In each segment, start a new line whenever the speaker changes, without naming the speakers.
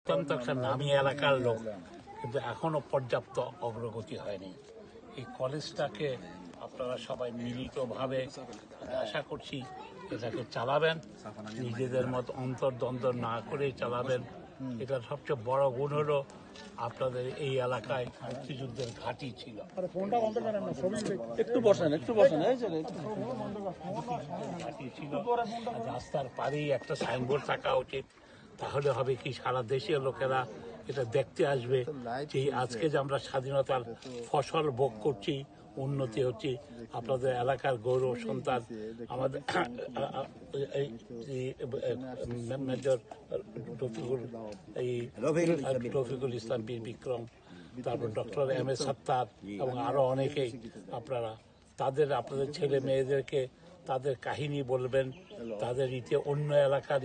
অত্যন্ত একটা নামী এলাকার লোক, কিন্তু এখনো পর্যাপ্ত অগ্রগতি হয়নি। এই কলেজটাকে আপনারা সবাই মিলিতভাবে আশা করছি এটাকে চালাবেন, নিজেদের মতো অন্তর্দ্বন্দ্ব না করে চালাবেন। এটার সবচেয়ে বড় গুণ হলো আপনাদের এই এলাকায় মুক্তিযুদ্ধের ঘাঁটি ছিল। ঘাঁটি ছিল, রাস্তার পাড়েই একটা সাইনবোর্ড থাকা উচিত। তাহলে হবে কি, সারা দেশের লোকেরা এটা দেখতে আসবে যে আজকে যে আমরা স্বাধীনতার ফসল ভোগ করছি, উন্নতি হচ্ছে, আপনাদের এলাকার গৌরব সন্তান আমাদের মেজর রফিকুল ইসলাম বীর বিক্রম, তারপর ডক্টর এম এ সাত্তার এবং আরো অনেকেই, আপনারা আপনাদের ছেলে মেয়েদেরকে তাদের কাহিনী বলবেন, তাদের অন্য এলাকার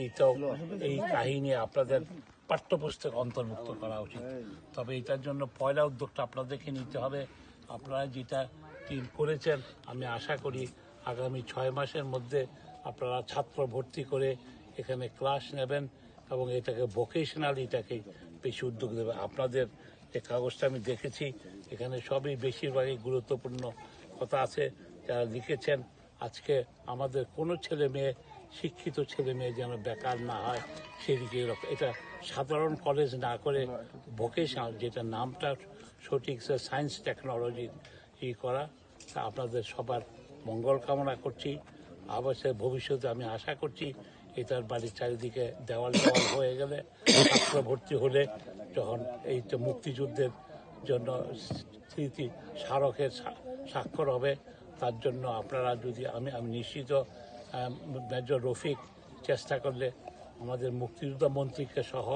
এই কাহিনী আপনাদের পাঠ্যপুস্তকে অন্তর্ভুক্ত করা উচিত। তবে এটার জন্য পয়লা উদ্যোগটা আপনাদেরকে নিতে হবে। আপনারা যেটা করেছেন, আমি আশা করি আগামী 6 মাসের মধ্যে আপনারা ছাত্র ভর্তি করে এখানে ক্লাস নেবেন এবং এটাকে ভোকেশনাল, এটাকে বেশি উদ্যোগ দেবে। আপনাদের যে কাগজটা আমি দেখেছি, এখানে সবই বেশিরভাগই গুরুত্বপূর্ণ কথা আছে যারা লিখেছেন। আজকে আমাদের কোনো ছেলে মেয়ে, শিক্ষিত ছেলে মেয়ে যেন বেকার না হয় সেদিকে এটা সাধারণ কলেজ না করে ভোকেশনাল, যেটা নামটা সঠিক সায়েন্স টেকনোলজি করা, তা আপনাদের সবার মঙ্গল কামনা করছি। অবশ্যই ভবিষ্যতে আমি আশা করছি এটার বাড়ির চারিদিকে দেওয়াল হয়ে গেলে, ছাত্র ভর্তি হলে, যখন এই মুক্তিযুদ্ধের জন্য স্মৃতি স্মারকের স্বাক্ষর হবে, তার জন্য আপনারা যদি আমি নিশ্চিত মেজর রফিক চেষ্টা করলে আমাদের মুক্তিযোদ্ধা মন্ত্রীকে সহ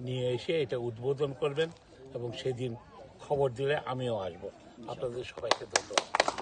নিয়ে এসে এটা উদ্বোধন করবেন এবং সেদিন খবর দিলে আমিও আসবো। আপনাদের সবাইকে ধন্যবাদ।